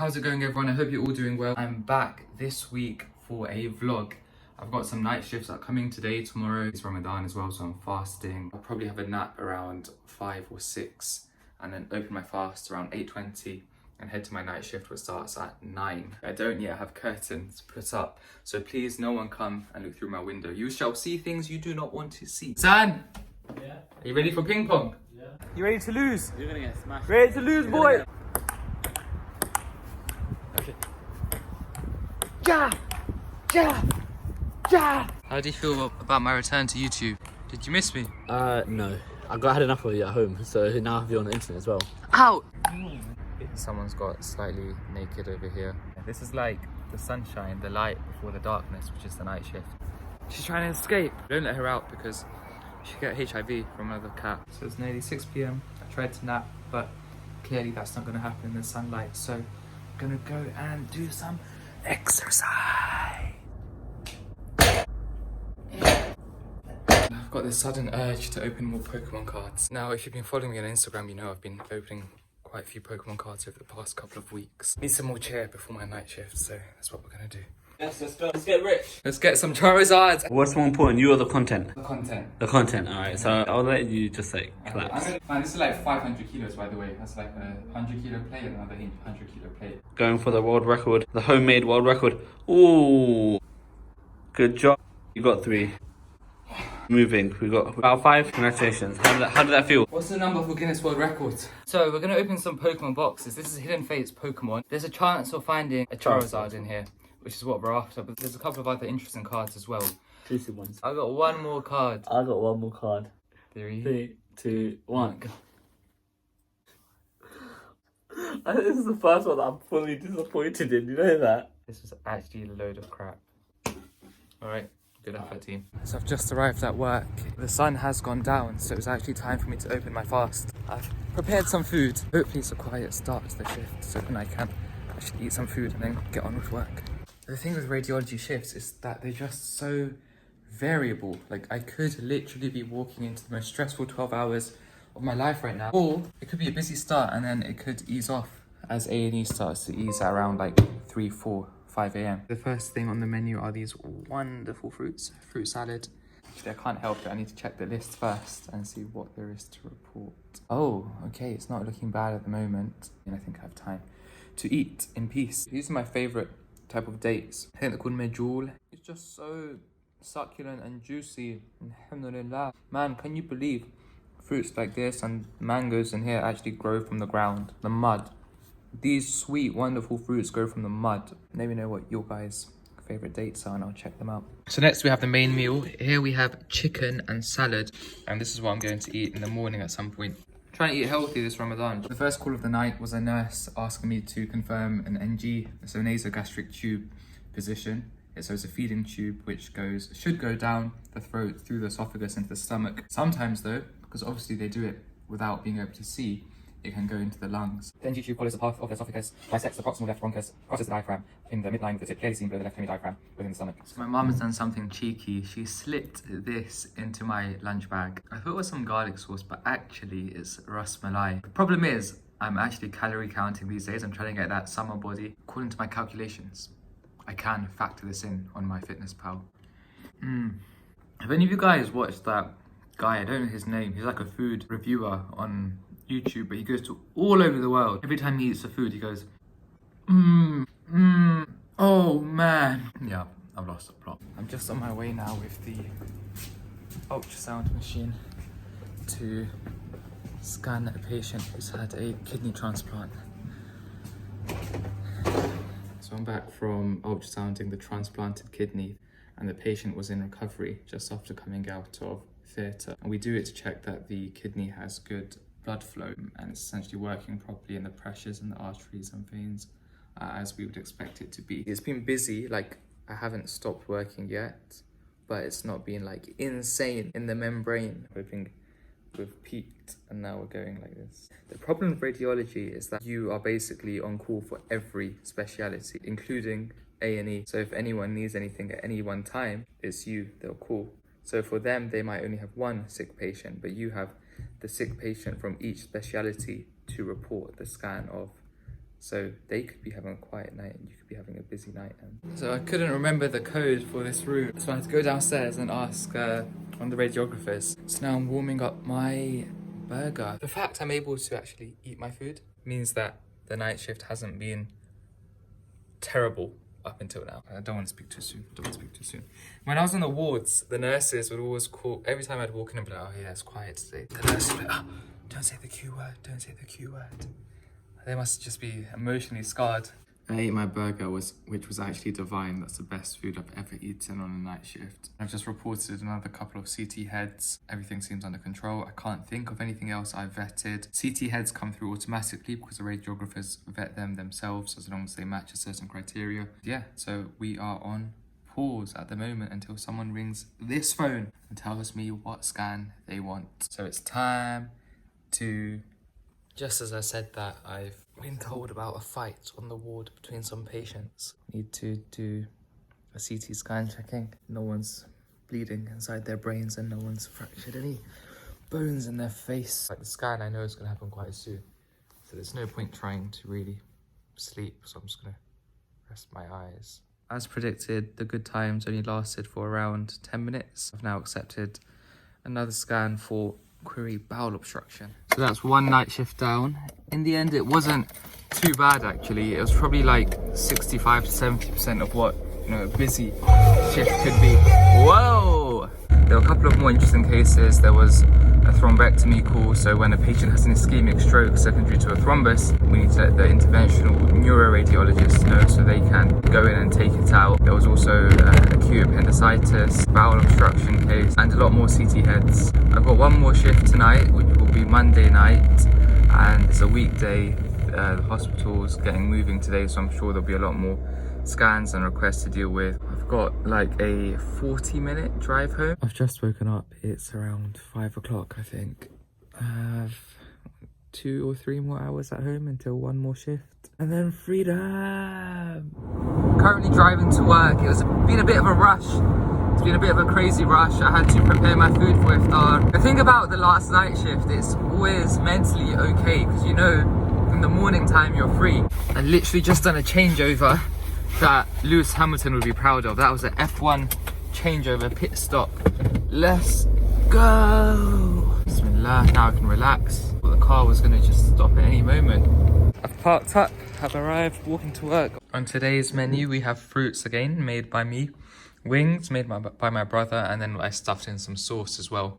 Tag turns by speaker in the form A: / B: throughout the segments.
A: How's it going, everyone? I hope you're all doing well. I'm back this week for a vlog. I've got some night shifts that are coming today, tomorrow. It's Ramadan as well, so I'm fasting. I'll probably have a nap around 5 or 6 and then open my fast around 8:20 and head to my night shift, which starts at 9. I don't yet have curtains put up, so please no one come and look through my window. You shall see things you do not want to see. San!
B: Yeah.
A: Are you ready for ping pong?
B: Yeah.
A: You ready to lose?
B: You're gonna get smashed.
A: Ready to lose, boy! Okay. Ja! Ja! Ja! How do you feel about my return to YouTube? Did you miss me?
B: No. I had enough of you at home, so now I have you on the internet as well.
A: Ow! Someone's got slightly naked over here. This is like the sunshine, the light before the darkness, which is the night shift. She's trying to escape. Don't let her out because she get HIV from another cat. So it's nearly 6 p.m. I tried to nap, but clearly that's not going to happen in the sunlight. So I'm going to go and do some exercise. I've got this sudden urge to open more Pokemon cards. Now, if you've been following me on Instagram, you know I've been opening quite a few Pokemon cards over the past couple of weeks. Need some more cheer before my night shift, so that's what we're going to do.
B: Yes, let's go. Let's get rich.
A: Let's get some Charizards.
B: What's more important, you or the content?
A: The content.
B: The content, alright. So I'll let you just like collapse.
A: Man, this is like 500 kilos, by the way. That's like a 100 kilo plate and another 100 kilo plate.
B: Going for the world record, the homemade world record. Ooh. Good job. You got 3. Moving. We got about 5. Congratulations. How did that feel?
A: What's the number for Guinness World Records? So we're going to open some Pokemon boxes. This is Hidden Fates Pokemon. There's a chance of finding a Charizard in here, which is what we're after. But there's a couple of other interesting cards as well.
B: Juicy ones.
A: I got one more card.
B: I got one more card.
A: 3,
B: 2, 1. Go. This is the first one that I'm fully disappointed in. You know that?
A: This was actually a load of crap. Alright. Good effort, team. So I've just arrived at work. The sun has gone down, so it was actually time for me to open my fast. I've prepared some food. Hopefully it's a quiet start to the shift, so then I can actually eat some food and then get on with work. The thing with radiology shifts is that they're just so variable. Like, I could literally be walking into the most stressful 12 hours of my life right now, or it could be a busy start and then it could ease off as A&E starts to ease at around like 3, 4, 5 a.m. The first thing on the menu are these wonderful fruits. Fruit salad. Actually, I can't help it. I need to check the list first and see what there is to report. Oh, okay. It's not looking bad at the moment. And I think I have time to eat in peace. These are my favorite type of dates. I think they're called medjool. It's just so succulent and juicy. Alhamdulillah. Man, can you believe fruits like this and mangoes in here actually grow from the ground, the mud? These sweet, wonderful fruits grow from the mud. Let me know what your guys' favorite dates are and I'll check them out. So next we have the main meal. Here we have chicken and salad. And this is what I'm going to eat in the morning at some point. I'm trying to eat healthy this Ramadan. The first call of the night was a nurse asking me to confirm an NG, so nasogastric tube position. So it's a feeding tube which should go down the throat, through the esophagus, into the stomach. Sometimes though, because obviously they do it without being able to see, it can go into the lungs. The NG tube follows the path of the esophagus, bisects the proximal left bronchus, crosses the diaphragm in the midline of the tip, clearly seen below the left hemidiaphragm within the stomach. So my mum has done something cheeky. She slipped this into my lunch bag. I thought it was some garlic sauce, but actually it's ras malai. The problem is, I'm actually calorie counting these days. I'm trying to get that summer body. According to my calculations, I can factor this in on my fitness pal. Have any of you guys watched that guy? I don't know his name. He's like a food reviewer on YouTube, but he goes to all over the world. Every time he eats the food, he goes, oh man. Yeah, I've lost the plot. I'm just on my way now with the ultrasound machine to scan a patient who's had a kidney transplant. So I'm back from ultrasounding the transplanted kidney, and the patient was in recovery just after coming out of theatre. And we do it to check that the kidney has good blood flow and it's essentially working properly in the pressures in the arteries and veins as we would expect it to be. It's been busy, like I haven't stopped working yet, but it's not been like insane in the membrane. Hoping we've peaked and now we're going like this. The problem with radiology is that you are basically on call for every speciality, including A&E. So if anyone needs anything at any one time, it's you they'll call. So for them, they might only have one sick patient, but you have the sick patient from each speciality to report the scan of So they could be having a quiet night and you could be having a busy night. So I couldn't remember the code for this room, so I had to go downstairs and ask one of the radiographers. So now I'm warming up my burger. The fact I'm able to actually eat my food means that the night shift hasn't been terrible up until now. I don't want to speak too soon. When I was on the wards, the nurses would always call, every time I'd walk in and be like, oh yeah, it's quiet today. The nurse would be like, oh, don't say the Q word, don't say the Q word. They must just be emotionally scarred. I ate my burger, which was actually divine. That's the best food I've ever eaten on a night shift. I've just reported another couple of CT heads. Everything seems under control. I can't think of anything else I've vetted. CT heads come through automatically because the radiographers vet them themselves as long as they match a certain criteria. Yeah, so we are on pause at the moment until someone rings this phone and tells me what scan they want. So it's time to... Just as I said that, I've been told about a fight on the ward between some patients. Need to do a CT scan checking. No one's bleeding inside their brains and no one's fractured any bones in their face. Like the scan I know is gonna happen quite soon. So there's no point trying to really sleep, so I'm just gonna rest my eyes. As predicted, the good times only lasted for around 10 minutes. I've now accepted another scan for query bowel obstruction. So that's one night shift down. In the end, it wasn't too bad actually. It was probably like 65 to 70% of what, you know, a busy shift could be. Whoa! There were a couple of more interesting cases. There was a thrombectomy call, so when a patient has an ischemic stroke secondary to a thrombus, we need to let the interventional neuroradiologist know so they can go in and take it out. There was also acute appendicitis, bowel obstruction case, and a lot more CT heads. I've got one more shift tonight, which will be Monday night, and it's a weekday. The hospital's getting moving today, so I'm sure there'll be a lot more scans and requests to deal with. I've got like a 40-minute drive home. I've just woken up. It's around 5 o'clock, I think. I have 2 or 3 more hours at home until one more shift, and then freedom. Currently driving to work. It's been a bit of a rush. It's been a bit of a crazy rush. I had to prepare my food for iftar. The thing about the last night shift, it's always mentally okay because you know in the morning time you're free. I literally just done a changeover that Lewis Hamilton would be proud of. That was an F1 changeover pit stop. Let's go. Bismillah, now I can relax. The car was gonna just stop at any moment. I've parked up, have arrived, walking to work. On today's menu we have fruits again, made by me. Wings, made by my brother, and then I stuffed in some sauce as well.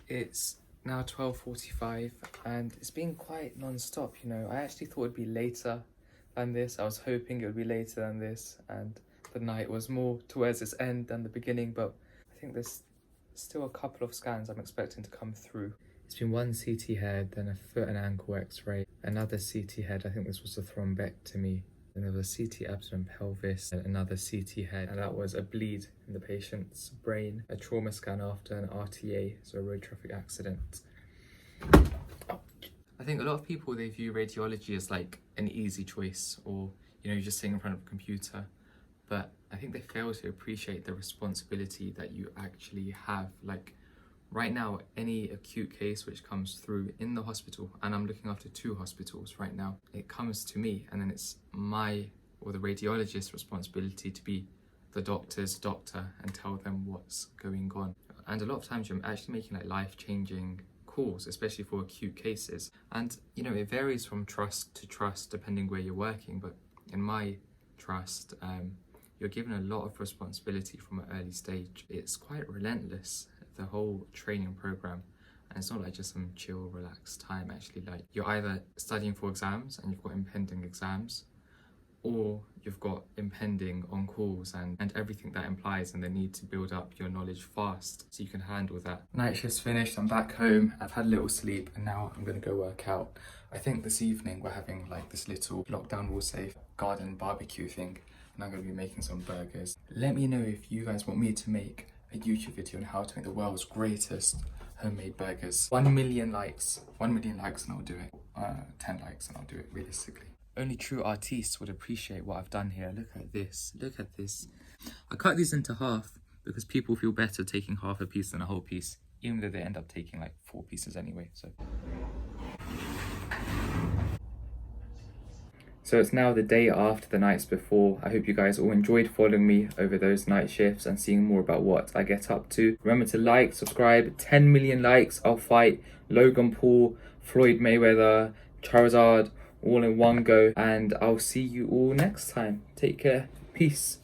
A: It's now 12:45 and it's been quite non-stop, you know. I actually thought it'd be later than this. I was hoping it would be later than this, and the night was more towards its end than the beginning, but I think there's still a couple of scans I'm expecting to come through. It's been one CT head, then a foot and ankle x-ray, another CT head, I think this was a thrombectomy, then there was a CT abdomen pelvis, and another CT head, and that was a bleed in the patient's brain, a trauma scan after an RTA, so a road traffic accident. I think a lot of people, they view radiology as like an easy choice, or, you know, you're just sitting in front of a computer. But I think they fail to appreciate the responsibility that you actually have. Like right now, any acute case which comes through in the hospital, and I'm looking after 2 hospitals right now, it comes to me, and then it's my or the radiologist's responsibility to be the doctor's doctor and tell them what's going on. And a lot of times you're actually making like life-changing calls, especially for acute cases. And you know, it varies from trust to trust depending where you're working, but in my trust, you're given a lot of responsibility from an early stage. It's quite relentless, the whole training program, and it's not like just some chill, relaxed time. Actually, like you're either studying for exams and you've got impending exams, or you've got impending on calls and everything that implies, and the need to build up your knowledge fast so you can handle that. Night shift's finished, I'm back home, I've had a little sleep, and now I'm gonna go work out. I think this evening we're having like this little lockdown rule safe garden barbecue thing, and I'm gonna be making some burgers. Let me know if you guys want me to make a YouTube video on how to make the world's greatest homemade burgers. 1 million likes. 1 million likes and I'll do it. 10 likes and I'll do it realistically. Only true artists would appreciate what I've done here. Look at this. Look at this. I cut these into half because people feel better taking half a piece than a whole piece, even though they end up taking like 4 pieces anyway. So So it's now the day after the nights before. I hope you guys all enjoyed following me over those night shifts and seeing more about what I get up to. Remember to like, subscribe. 10 million likes, I'll fight Logan Paul, Floyd Mayweather, Charizard, all in one go. And I'll see you all next time. Take care. Peace.